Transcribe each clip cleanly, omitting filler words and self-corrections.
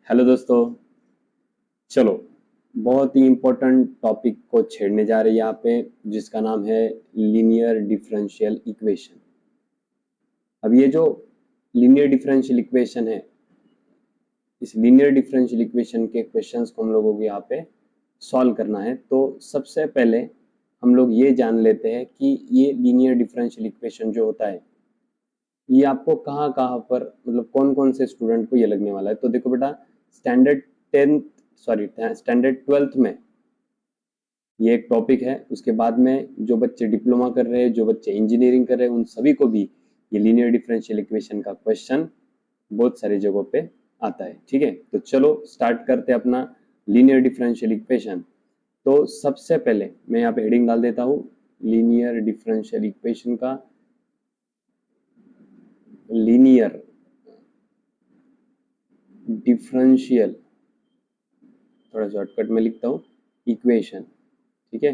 Hello दोस्तों, चलो बहुत ही इम्पोर्टेंट टॉपिक को छेड़ने जा रहे हैं यहाँ पे, जिसका नाम है लीनियर डिफरेंशियल इक्वेशन। अब ये जो लीनियर डिफरेंशियल इक्वेशन है, इस लीनियर डिफरेंशियल इक्वेशन के क्वेश्चंस को हम लोगों को यहाँ पे सॉल्व करना है। तो सबसे पहले हम लोग ये जान लेते हैं कि ये लीनियर डिफरेंशियल इक्वेशन जो होता है, ये आपको कहाँ कहाँ पर मतलब कौन कौन से स्टूडेंट को ये लगने वाला है। तो देखो बेटा, standard 10th sorry standard 12th में ये एक टॉपिक है। उसके बाद में जो बच्चे डिप्लोमा कर रहे हैं, जो बच्चे इंजीनियरिंग कर रहे हैं, उन सभी को भी ये लीनियर डिफरेंशियल इक्वेशन का क्वेश्चन बहुत सारी जगहों पे आता है। ठीक है, तो चलो स्टार्ट करते हैं अपना लीनियर डिफरेंशियल इक्वेशन। तो सबसे पहले मैं यहाँ पे हेडिंग डाल देता हूँ लीनियर डिफरेंशियल इक्वेशन का, लीनियर डिफरेंशियल, थोड़ा शॉर्टकट में लिखता हूँ, इक्वेशन। ठीक है,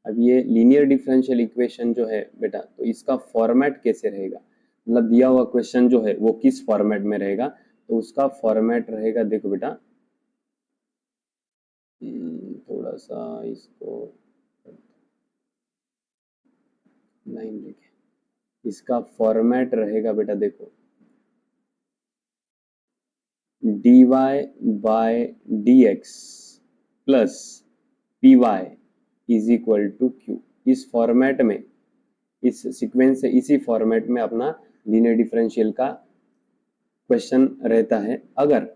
अब ये लीनियर डिफरेंशियल इक्वेशन जो है बेटा, तो इसका फॉर्मेट कैसे रहेगा, मतलब दिया हुआ क्वेश्चन जो है वो किस फॉर्मेट में रहेगा। तो उसका फॉर्मेट रहेगा, देखो बेटा, थोड़ा सा इसको लाइन लिखे, इसका फॉर्मेट रहेगा बेटा, देखो dy by dx plus p y is equal to q. इस फॉर्मेट में, इस सीक्वेंस से, इसी फॉर्मेट में अपना लीनियर डिफरेंशियल का क्वेश्चन रहता है। अगर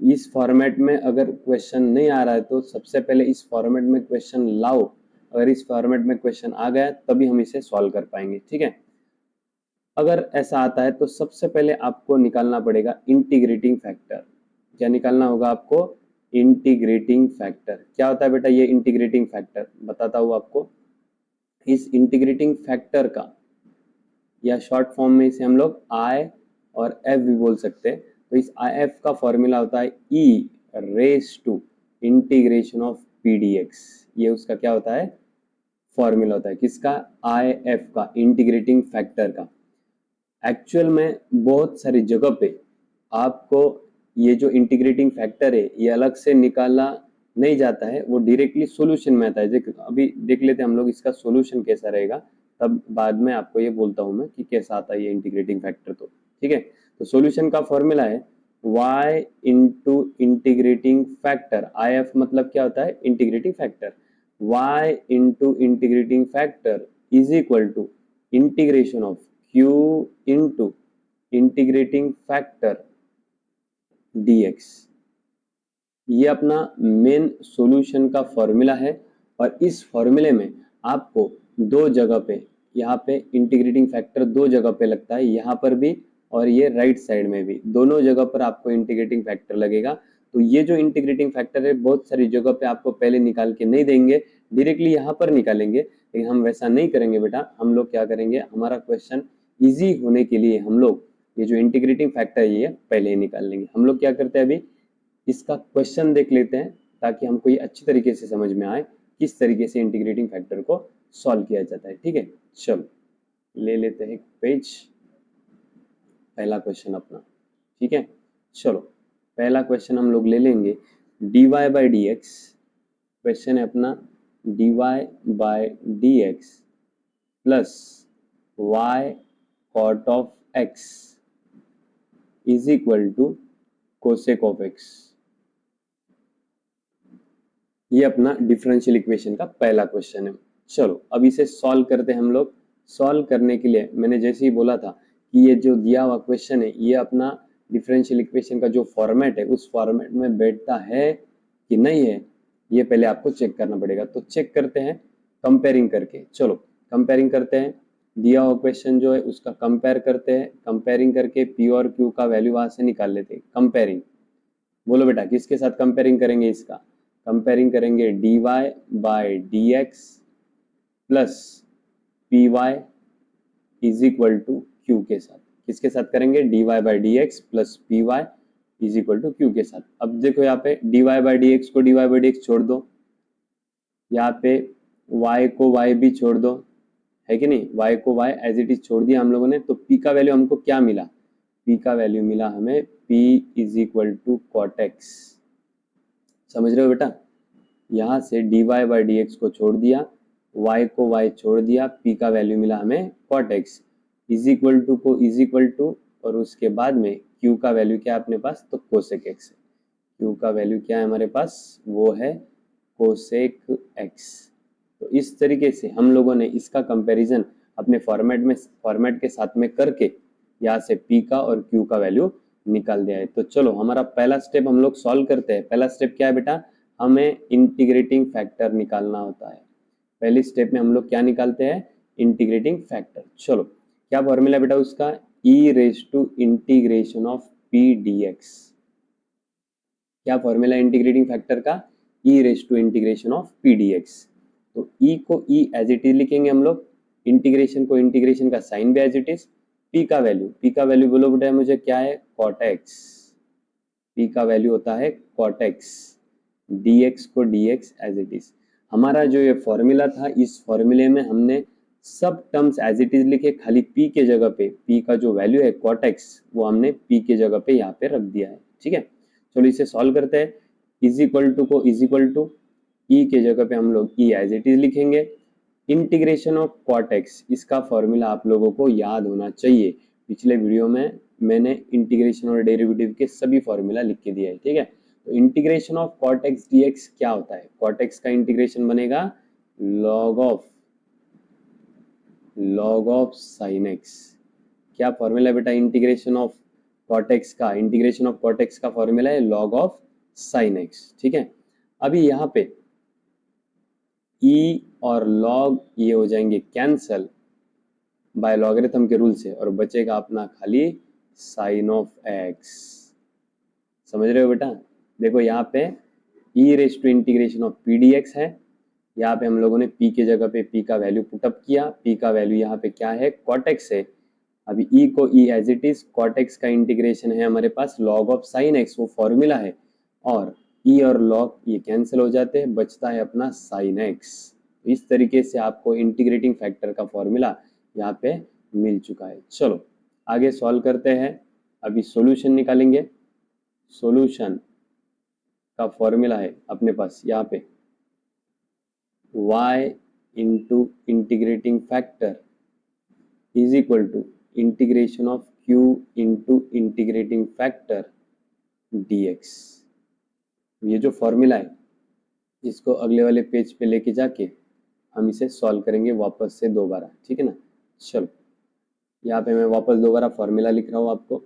इस फॉर्मेट में अगर क्वेश्चन नहीं आ रहा है तो सबसे पहले इस फॉर्मेट में क्वेश्चन लाओ। अगर इस फॉर्मेट में क्वेश्चन आ गया तभी हम इसे सॉल्व कर पाएंगे। ठीक है, अगर ऐसा आता है तो सबसे पहले आपको निकालना पड़ेगा इंटीग्रेटिंग फैक्टर। क्या निकालना होगा आपको? Integrating factor. क्या होता है बेटा ये इंटीग्रेटिंग फैक्टर, बताता हूँ आपको। इस इंटीग्रेटिंग फैक्टर का, या शॉर्ट फॉर्म में इसे हम लोग आई और एफ भी बोल सकते हैं। तो इस आई एफ का फॉर्मूला होता है e raise to integration of P D X. ये उसका क्या होता है? फॉर्मूला होता है। किसका? आई एफ का, इंटीग्रेटिंग फैक्टर का। एक्चुअल में बहुत सारी जगह पे आपको ये जो इंटीग्रेटिंग फैक्टर है ये अलग से निकाला नहीं जाता है, वो डायरेक्टली सॉल्यूशन में आता है। अभी देख लेते हैं हम लोग इसका सॉल्यूशन कैसा रहेगा, तब बाद में आपको ये बोलता हूँ मैं कि कैसा आता है ये इंटीग्रेटिंग फैक्टर। तो ठीक है, तो सॉल्यूशन का फॉर्मूला है y into integrating factor. I F मतलब क्या होता है? Integrating factor. y into integrating factor is equal to integration of q into integrating factor dx। ये अपना मेन सॉल्यूशन का फॉर्मूला है। और इस फॉर्मूले में आपको दो जगह पे, यहाँ पे इंटीग्रेटिंग फैक्टर दो जगह पे लगता है, यहाँ पर भी और ये राइट साइड में भी, दोनों जगह पर आपको इंटीग्रेटिंग फैक्टर लगेगा। तो ये जो इंटीग्रेटिंग फैक्टर है बहुत सारी जगह पे आपको पहले निकाल के नहीं देंगे, डायरेक्टली यहाँ पर निकालेंगे। लेकिन हम वैसा नहीं करेंगे बेटा, हम लोग क्या करेंगे, हमारा क्वेश्चन ईजी होने के लिए हम लोग ये जो इंटीग्रेटिंग फैक्टर है ये पहले ही निकाल लेंगे। हम लोग क्या करते हैं, अभी इसका क्वेश्चन देख लेते हैं ताकि हमको ये अच्छी तरीके से समझ में आए किस तरीके से इंटीग्रेटिंग फैक्टर को सॉल्व किया जाता है। ठीक है, चलो ले लेते हैं एक पेज, पहला क्वेश्चन अपना। ठीक है, चलो पहला क्वेश्चन हम लोग ले लेंगे dy by d x. Question है अपना dy by d x plus y cot of x is equal to cosec of x. ये अपना डिफरेंशियल इक्वेशन का पहला क्वेश्चन है। चलो अब इसे सॉल्व करते हैं हम लोग। सॉल्व करने के लिए मैंने जैसे ही बोला था कि ये जो दिया हुआ क्वेश्चन है ये अपना डिफरेंशियल इक्वेशन का जो फॉर्मेट है उस फॉर्मेट में बैठता है कि नहीं है, ये पहले आपको चेक करना पड़ेगा। तो चेक करते हैं कंपेयरिंग करके। चलो कंपेयरिंग करते हैं, दिया हुआ क्वेश्चन जो है उसका कंपेयर करते हैं। कंपेयरिंग करके पी और क्यू का वैल्यू वहां से निकाल लेते हैं। कंपेयरिंग, बोलो बेटा किसके साथ कंपेयरिंग करेंगे? इसका कंपेयरिंग करेंगे dy by dx plus p y is equal to q के साथ। किसके साथ करेंगे? dy by dx plus p y is equal to q के साथ। अब देखो यहाँ पे dy बाय dx को dy बाय dx छोड़ दो, यहाँ पे y को y भी छोड़ दो, है कि नहीं? y को y एज इट इज छोड़ दिया हम लोगों ने। तो p का वैल्यू हमको क्या मिला? p का वैल्यू मिला हमें p is equal to cot x. समझ रहे हो बेटा? यहाँ से dy बाई डी एक्स को छोड़ दिया, y को y छोड़ दिया, p का वैल्यू मिला हमें cot x is equal to को इज इक्वल टू, और उसके बाद में q का वैल्यू क्या है अपने पास, तो cosec x है। q का वैल्यू क्या है हमारे पास, वो है cosec x। तो इस तरीके से हम लोगों ने इसका कंपैरिजन अपने फॉर्मेट के साथ में करके यहाँ से p का और q का वैल्यू निकाल दिया है। तो चलो हमारा पहला स्टेप हम लोग सॉल्व करते हैं। पहला स्टेप क्या है बेटा, हमें इंटीग्रेटिंग फैक्टर निकालना होता है। पहली स्टेप में हम लोग क्या निकालते हैं, इंटीग्रेटिंग फैक्टर। चलो क्या फॉर्मूला बेटा उसका, e raise to integration of P D x. क्या फॉर्मूला इंटीग्रेटिंग फैक्टर का, e raise to integration of P D x. तो e को e एज इट इज लिखेंगे हम लोग, इंटीग्रेशन को इंटीग्रेशन का साइन भी एज इट इज, p का वैल्यू बोलो बेटा मुझे क्या है, cot x। p का वैल्यू होता है cot x, dx को dx एज इट इज। हमारा जो ये फॉर्मूला था, इस फॉर्मूले में हमने सब टर्म्स एज इट इज लिखे, खाली p के जगह पे p का जो वैल्यू है cot x वो हमने p के जगह पे यहाँ पे रख दिया है। ठीक है, चलो इसे सॉल्व करते हैं। इज इक्वल टू को इज इक्वल टू, e के जगह पे हम लोग e एज इट इज लिखेंगे। इंटीग्रेशन ऑफ cot x, इसका फॉर्मूला आप लोगों को याद होना चाहिए। पिछले वीडियो में मैंने इंटीग्रेशन और डेरिवेटिव के सभी फॉर्मूला लिख के दिया है। ठीक है, तो integration of cot x dx क्या होता है, cot x का इंटीग्रेशन बनेगा log ऑफ sin x। क्या फॉर्मूला बेटा इंटीग्रेशन ऑफ cot x का, इंटीग्रेशन ऑफ cot x का फॉर्मूला है log ऑफ sin x। ठीक है, अभी यहाँ पे e और log ये हो जाएंगे कैंसल बाय लॉगरिथम के रूल से, और बचेगा अपना खाली साइन ऑफ x। समझ रहे हो बेटा? देखो यहाँ पे e raise to integration of P D x है, यहाँ पे हम लोगों ने p के जगह पे p का वैल्यू पुटअप किया, p का वैल्यू यहाँ पे क्या है, cot x है। अभी e को e as it is, cot x का इंटीग्रेशन है हमारे पास log ऑफ sin x, वो फॉर्मूला है, और e और log ये कैंसिल हो जाते हैं, बचता है अपना sin x। इस तरीके से आपको इंटीग्रेटिंग फैक्टर का फॉर्मूला यहाँ पे मिल चुका है। चलो आगे सॉल्व करते हैं, अभी सॉल्यूशन निकालेंगे। सॉल्यूशन का फॉर्मूला है अपने पास यहाँ पे y into integrating factor is equal to integration of q into integrating factor dx। ये जो फॉर्मूला है इसको अगले वाले पेज पे लेके जाके हम इसे सॉल्व करेंगे वापस से दोबारा। ठीक है ना, चलो यहाँ पे मैं वापस दोबारा फॉर्मूला लिख रहा हूँ आपको।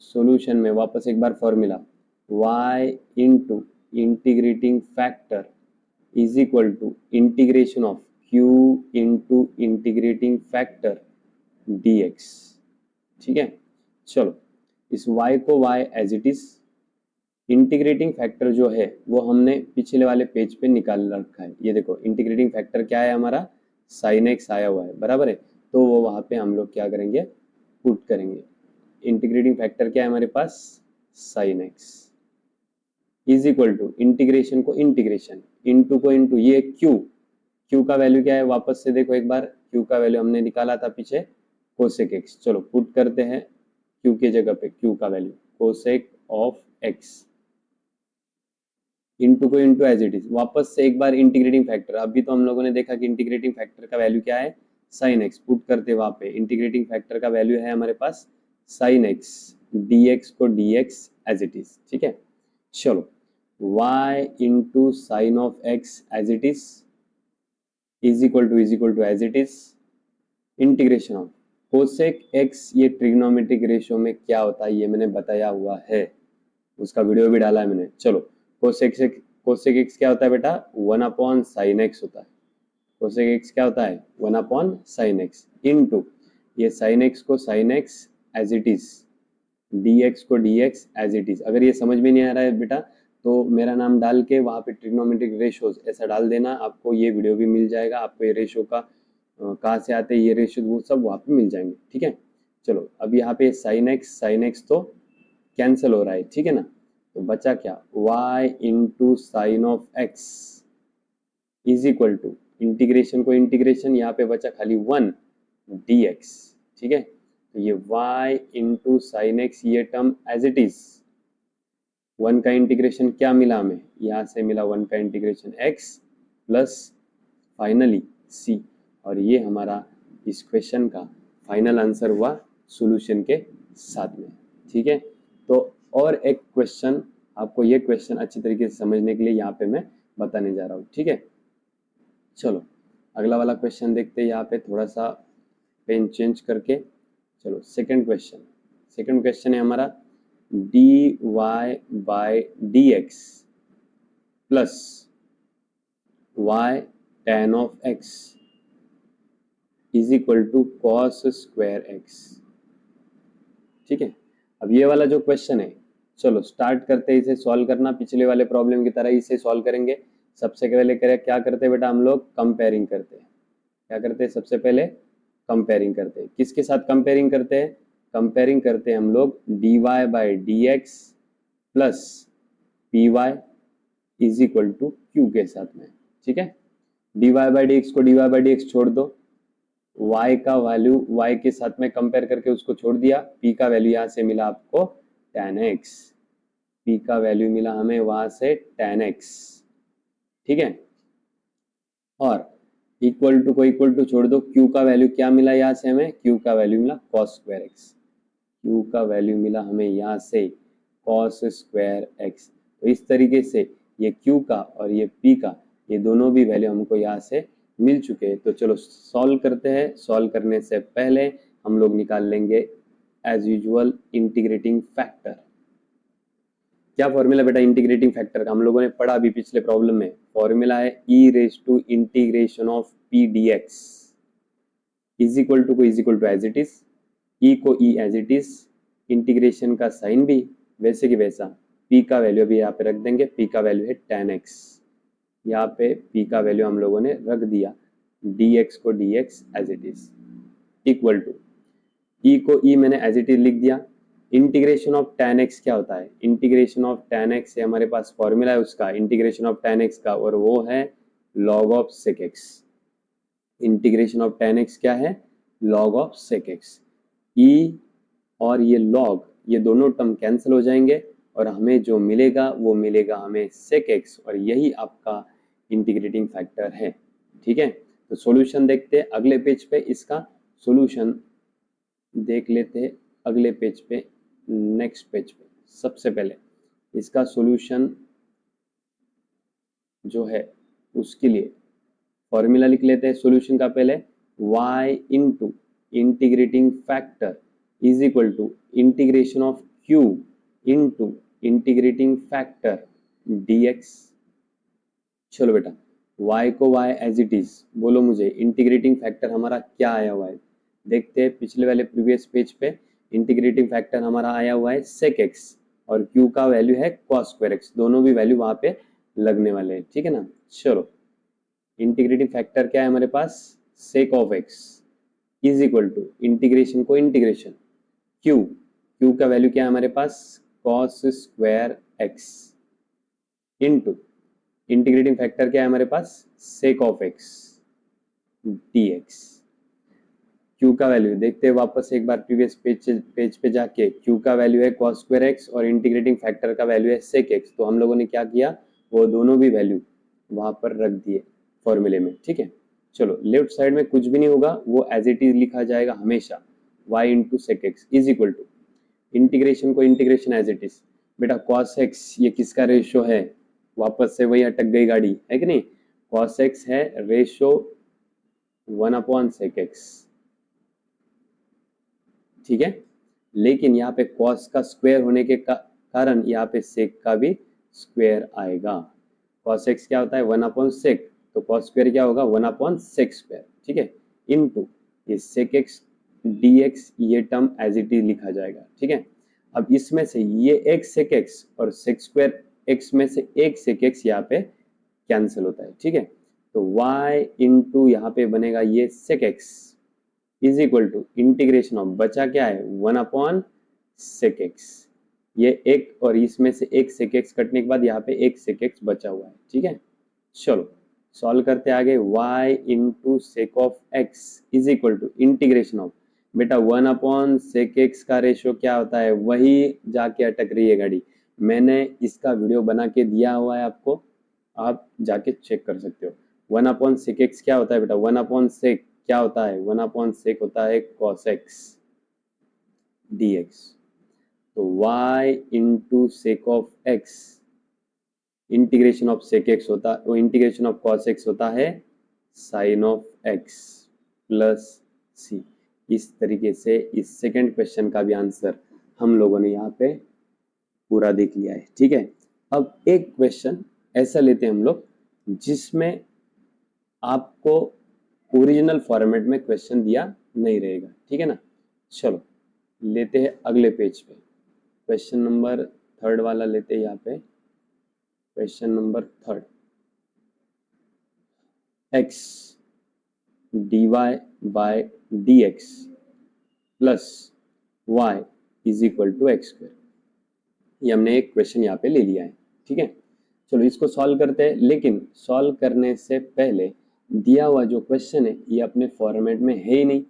सॉल्यूशन में वापस एक बार formula y into integrating factor is equal to integration of q into integrating factor dx। ठीक है, चलो इस y को y as it is, integrating factor जो है वो हमने पिछले वाले पेज पे निकाल रखा है। ये देखो इंटीग्रेटिंग फैक्टर क्या है हमारा, साइन एक्स आया हुआ है, बराबर है, तो वो वहां पे हम लोग क्या करेंगे, पुट करेंगे। इंटीग्रेटिंग फैक्टर क्या है हमारे पास, sign x is equal to integration को इंटीग्रेशन, इंटू को इंटू, ये क्यू का वैल्यू क्या है, वापस से देखो एक बार, क्यू का वैल्यू हमने निकाला था पीछे कोसेक एक्स। चलो पुट करते हैं क्यू के जगह पे क्यू का value cosec of x, into को इंटू एज इट इज, वापस से एक बार इंटीग्रेटिंग फैक्टर। अभी तो हम लोगों ने देखा कि इंटीग्रेटिंग फैक्टर का वैल्यू क्या है, साइन एक्स, पुट करते वहां पे इंटीग्रेटिंग फैक्टर का वैल्यू है हमारे पास साइन एक्स, dx को dx एज इट इज। ठीक है, चलो y into sine of x as it is equal to as it is integration of cosec x। ये ट्रिग्नोमेट्रिक रेशियो में क्या होता है ये मैंने बताया हुआ है, उसका वीडियो भी डाला है मैंने। चलो कोसेक एक्स क्या होता है बेटा, 1 अपॉन साइन एक्स होता है। कोसेक एक्स क्या होता है, 1 अपॉन साइन एक्स, इनटू ये साइन एक्स को sine x as it is, dx को dx एज इट इज। अगर ये समझ में नहीं आ रहा है बेटा तो मेरा नाम डाल के वहाँ पे ट्रिग्नोमेट्रिक रेशियोज ऐसा डाल देना, आपको ये वीडियो भी मिल जाएगा, आपको ये रेशियो का कहाँ से आते हैं ये रेशियो, वो सब वहाँ पे मिल जाएंगे। ठीक है, चलो अब यहाँ पे साइन एक्स तो कैंसिल हो रहा है। ठीक है ना, तो बचा क्या, y into sine of x is equal to integration को इंटीग्रेशन, यहाँ पे बचा खाली 1 dx। ठीक है, तो ये y इंटू साइन एक्स ये term as it is, one का इंटीग्रेशन क्या मिला हमें, यहाँ से मिला वन का integration x plus finally c, और ये हमारा इस क्वेश्चन का फाइनल आंसर हुआ सॉल्यूशन के साथ में। ठीक है, तो और एक क्वेश्चन, आपको ये क्वेश्चन अच्छी तरीके से समझने के लिए यहाँ पे मैं बताने जा रहा हूँ। ठीक है, चलो अगला वाला क्वेश्चन देखते हैं, यहाँ पे थोड़ा सा पेन चेंज करके। चलो सेकंड क्वेश्चन है हमारा dy by dx plus y tan of x is equal to cos square x। ठीक है, अब ये वाला जो क्वेश्चन है, चलो स्टार्ट करते हैं इसे सॉल्व करना, पिछले वाले प्रॉब्लम की तरह इसे सॉल्व करेंगे। सबसे पहले क्या करते हैं बेटा, हम लोग कंपेयरिंग करते हैं। क्या करते हैं, सबसे पहले कंपेयरिंग करते हैं। किसके साथ कंपेयरिंग करते हैं, कंपेयरिंग करते हैं हम लोग dy by dx plus py is equal to q के साथ में। ठीक है, dy बाय dx को dy बाय dx छोड़ दो, y का वैल्यू y के साथ में कंपेयर करके उसको छोड़ दिया, p का वैल्यू यहाँ से मिला आपको tan x, p का वैल्यू मिला हमें वहां से tan x। ठीक है, और इक्वल टू को इक्वल टू छोड़ दो, q का वैल्यू क्या मिला यहाँ से हमें, q का वैल्यू मिला cos स्क्वायर x, q का वैल्यू मिला हमें यहाँ से cos स्क्वायर x। तो इस तरीके से ये q का और ये p का, ये दोनों भी वैल्यू हमको यहाँ से मिल चुके हैं। तो चलो सॉल्व करते हैं। सॉल्व करने से पहले हम लोग निकाल लेंगे एज यूजुअल इंटीग्रेटिंग फैक्टर। क्या फॉर्मूला बेटा इंटीग्रेटिंग फैक्टर का, हम लोगों ने पढ़ा अभी पिछले प्रॉब्लम में। फॉर्मूला है e raise to integration of p dx is equal to को is equal to as it is, e को e as it is, integration का साइन भी वैसे कि वैसा, p का वैल्यू भी यहाँ पे रख देंगे, p का वैल्यू है tan x, यहाँ पे p का वैल्यू हम लोगों ने रख दिया, dx को dx as it is, equal to e को e मैंने एज इट इज लिख दिया। इंटीग्रेशन ऑफ tan x क्या होता है, इंटीग्रेशन ऑफ tan x है हमारे पास फॉर्मूला है उसका, इंटीग्रेशन ऑफ tan x का, और वो है log of sec x। Integration of tan x क्या है, log of sec x। e और ये log, ये दोनों टर्म कैंसिल हो जाएंगे और हमें जो मिलेगा वो मिलेगा हमें sec x, और यही आपका इंटीग्रेटिंग फैक्टर है। ठीक है, तो सॉल्यूशन देखते हैं अगले पेज पे, इसका सॉल्यूशन देख लेते हैं अगले पेज पे, नेक्स्ट पेज पे। सबसे पहले इसका सॉल्यूशन जो है उसके लिए फॉर्मूला लिख लेते हैं सॉल्यूशन का पहले, y into integrating factor is equal to integration of q into integrating factor dx। चलो बेटा y को y एज इट इज, बोलो मुझे इंटीग्रेटिंग फैक्टर हमारा क्या आया हुआ है, देखते हैं पिछले वाले प्रीवियस पेज पे। इंटीग्रेटिंग फैक्टर हमारा आया हुआ है sec x और q का वैल्यू है cos स्क्वायर x, दोनों भी वैल्यू वहां पे लगने वाले हैं। ठीक है ना, चलो इंटीग्रेटिंग फैक्टर क्या है हमारे पास, sec of x is equal to integration को इंटीग्रेशन q का वैल्यू क्या है हमारे पास cos square x into integrating factor क्या है हमारे पास sec of x dx। q का वैल्यू देखते हैं वापस एक बार प्रीवियस पेज पे जाके, q का वैल्यू है cos स्क्वायर x और इंटीग्रेटिंग फैक्टर का वैल्यू है sec x। तो हम लोगों ने क्या किया, वो दोनों भी वैल्यू वहां पर रख दिए फॉर्मूले में। ठीक है, चलो लेफ्ट साइड में कुछ भी नहीं होगा, वो एज इट इज लिखा जाएगा हमेशा, y into sec x is equal to integration को इंटीग्रेशन एज इट इज। बेटा cos x ये किसका रेशियो है, वापस से वही अटक गई गाड़ी है कि नहीं, cos x है रेशियो 1/sec x। ठीक है, लेकिन यहाँ पे cos का स्क्वायर होने के कारण यहाँ पे sec का भी स्क्वायर आएगा। cos x क्या होता है 1/sec, तो cos स्क्वायर क्या होगा 1/sec स्क्वायर। ठीक है, इनटू ये sec x dx, ये टर्म एज इट इज लिखा जाएगा। ठीक है, अब इसमें से ये एक sec x और sec स्क्वायर x में से एक sec x यहाँ पे कैंसिल होता है। ठीक है, तो y इंटू यहाँ पे बनेगा ये sec x is equal to integration of, बचा क्या है 1/sec x, ये एक और इसमें से एक sec x कटने के बाद यहाँ पे एक sec x बचा हुआ है। ठीक है, चलो सॉल्व करते आगे, y into sec of x is equal to integration of, बेटा 1/sec x का रेशियो क्या होता है, वही जाके अटक रही है गाड़ी। मैंने इसका वीडियो बना के दिया हुआ है आपको, आप जाके चेक कर सकते हो। 1/sec x क्या होता है बेटा, 1/sec क्या होता है, 1/sec होता है cos x dx। तो y into sec of x, integration of sec x होता, वो इंटीग्रेशन ऑफ cos x होता है sine of x plus c. इस तरीके से इस सेकंड क्वेश्चन का भी आंसर हम लोगों ने यहाँ पे पूरा देख लिया है। ठीक है, अब एक क्वेश्चन ऐसा लेते हैं हम लोग जिसमें आपको ओरिजिनल फॉर्मेट में क्वेश्चन दिया नहीं रहेगा। ठीक है ना, चलो लेते हैं अगले पेज पे, क्वेश्चन नंबर थर्ड वाला लेते हैं यहाँ पे, question number third, x dy by dx plus y is equal to x square. ये हमने एक क्वेश्चन यहाँ पे ले लिया है। ठीक है, चलो इसको सॉल्व करते हैं, लेकिन सॉल्व करने से पहले दिया हुआ जो क्वेश्चन है ये अपने फॉर्मेट में है ही नहीं,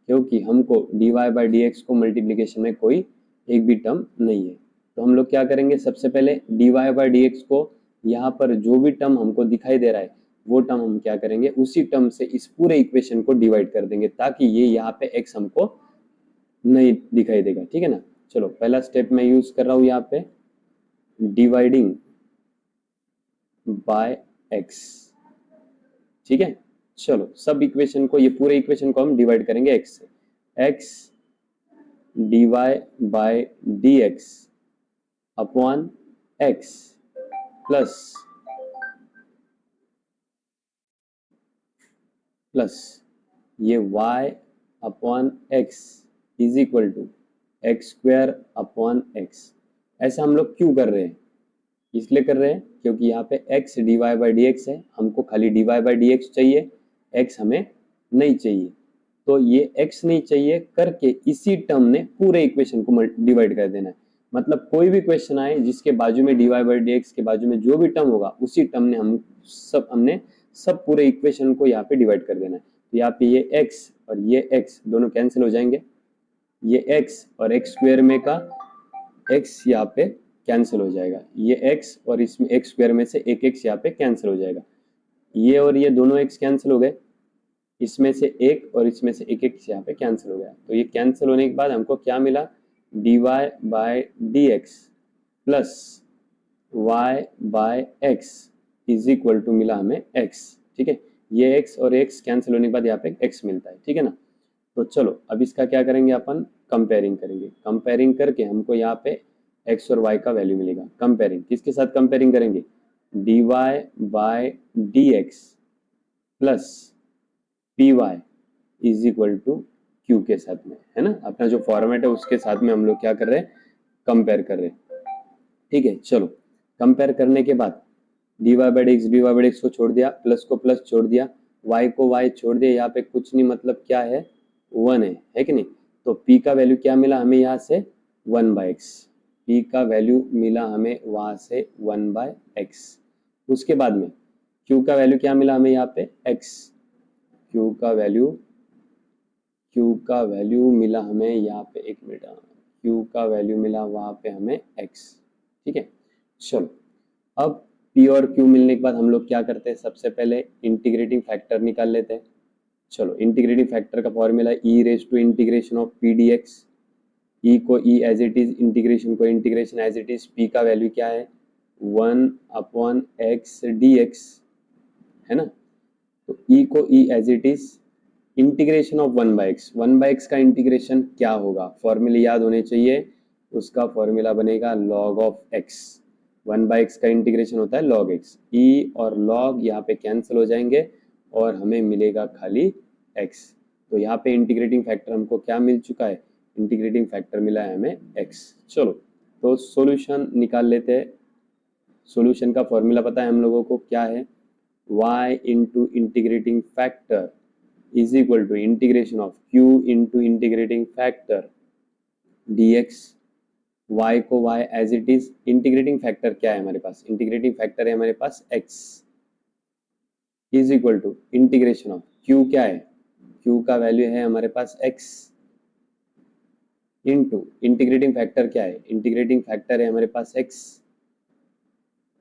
क्योंकि हमको dy बाई डी को मल्टीप्लीकेशन में कोई एक भी टर्म नहीं है। तो हम लोग क्या करेंगे, सबसे पहले dy बाई डी को यहाँ पर जो भी टर्म हमको दिखाई दे रहा है वो टर्म हम क्या करेंगे, उसी टर्म से इस पूरे इक्वेशन को डिवाइड कर देंगे, ताकि ये यहाँ पे x हमको नहीं दिखाई देगा। ठीक है ना, चलो पहला स्टेप मैं यूज कर रहा हूँ यहाँ पे, डिवाइडिंग बाय x। ठीक है, चलो सब इक्वेशन को, ये पूरे इक्वेशन को हम डिवाइड करेंगे x से, x dy by dx upon x plus ये y upon x is equal to x square upon x। ऐसा हम लोग क्यों कर रहे हैं, इसलिए कर रहे हैं क्योंकि यहाँ पे x dy बाई डी है, हमको खाली dy बाई डी चाहिए, x हमें नहीं चाहिए। तो ये x नहीं चाहिए करके इसी टर्म ने पूरे इक्वेशन को डिवाइड कर देना है। मतलब कोई भी क्वेश्चन आए जिसके बाजू में dy बाई डी के बाजू में जो भी टर्म होगा उसी टर्म ने हमने सब पूरे इक्वेशन को यहाँ पे डिवाइड कर देना है। तो यहाँ पे ये x और ये x दोनों कैंसिल हो जाएंगे, ये x और x स्क्वायर में का x यहाँ पे कैंसिल हो जाएगा, ये x और इसमें x स्क्वायर में से एक x यहाँ पे कैंसिल हो जाएगा, ये और ये दोनों x कैंसिल हो गए, इसमें से एक और इसमें से एक x यहाँ पे कैंसिल हो गया। तो ये कैंसिल होने के बाद हमको क्या मिला, dy by d x plus y by x is equal to मिला हमें x। ठीक है, ये x और x कैंसिल होने के बाद यहाँ पे x मिलता है। ठीक है ना, तो चलो अब इसका क्या करेंगे, अपन कंपेयरिंग करेंगे, कंपेयरिंग करके हमको यहाँ पे x और y का वैल्यू मिलेगा। कंपेयरिंग किसके साथ कंपेयरिंग करेंगे, dy by dx plus p y is equal to q के साथ में, है ना, अपना जो फॉर्मेट है उसके साथ में हम लोग क्या कर रहे हैं, कंपेयर कर रहे हैं। ठीक है, चलो कंपेयर करने के बाद dy बाई डी एक्स को छोड़ दिया, प्लस को प्लस छोड़ दिया, y को y छोड़ दिया, यहाँ पे कुछ नहीं, मतलब क्या है, 1 है कि नहीं। तो p का वैल्यू क्या मिला हमें यहाँ से 1/x, p का वैल्यू मिला हमें वहां से 1/x। उसके बाद में q का वैल्यू क्या मिला हमें यहाँ पे x, q का वैल्यू मिला हमें यहाँ पे, एक मिनट, q का वैल्यू मिला वहां पे हमें x। ठीक है, चलो अब p और q मिलने के बाद हम लोग क्या करते हैं, सबसे पहले इंटीग्रेटिंग फैक्टर निकाल लेते हैं। चलो इंटीग्रेटिंग फैक्टर का formula e raise to integration of p dx, e को e as it is, integration को integration as it is, p का वैल्यू क्या है 1/x dx, है ना। तो e को e as it is, integration of 1/x का इंटीग्रेशन क्या होगा, फॉर्मूले याद होने चाहिए, उसका फॉर्मूला बनेगा log ऑफ x। 1/x का इंटीग्रेशन होता है log x, e और log यहाँ पे कैंसिल हो जाएंगे और हमें मिलेगा खाली x। तो यहाँ पे इंटीग्रेटिंग फैक्टर हमको क्या मिल चुका है, इंटीग्रेटिंग फैक्टर मिला है हमें x। चलो तो सॉल्यूशन निकाल लेते हैं। सॉल्यूशन का फॉर्मूला पता है हम लोगों को क्या है, y into integrating factor is equal to integration of q into integrating factor dx, y को y as it is, integrating factor क्या है हमारे पास, इंटीग्रेटिंग फैक्टर है हमारे पास x is equal to integration of q क्या है, q का वैल्यू है हमारे पास x इनटू इंटीग्रेटिंग फैक्टर क्या है, इंटीग्रेटिंग फैक्टर है हमारे पास x,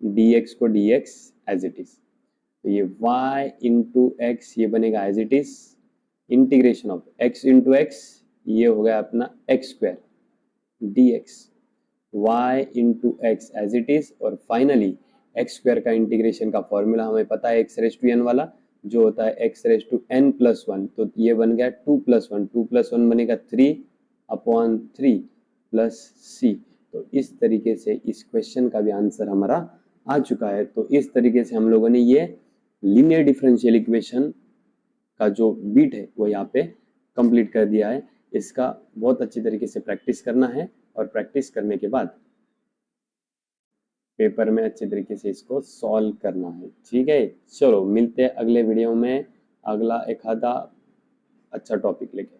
dx को dx एज इट इज, तो ये y इंटू एक्स ये बनेगा as it is, integration of x into x ये हो गया अपना x square dx, y into x as it is, और फाइनली एक्स स्क्वायर का इंटीग्रेशन का फॉर्मूला हमें पता है एक्स रेस टू एन वाला, जो होता है x raise to n plus one, तो ये बन गया 2+1, 2+1 बनेगा 3/3 प्लस सी। तो इस तरीके से इस क्वेश्चन का भी आंसर हमारा आ चुका है। तो इस तरीके से हम लोगों ने ये लीनियर डिफरेंशियल इक्वेशन का जो बीट है वो यहाँ पे कंप्लीट कर दिया है। इसका बहुत अच्छी तरीके से प्रैक्टिस करना है, और प्रैक्टिस करने के बाद पेपर में अच्छे तरीके से इसको सॉल्व करना है। ठीक है, चलो मिलते हैं अगले वीडियो में, अगला एक आधा अच्छा टॉपिक लेके।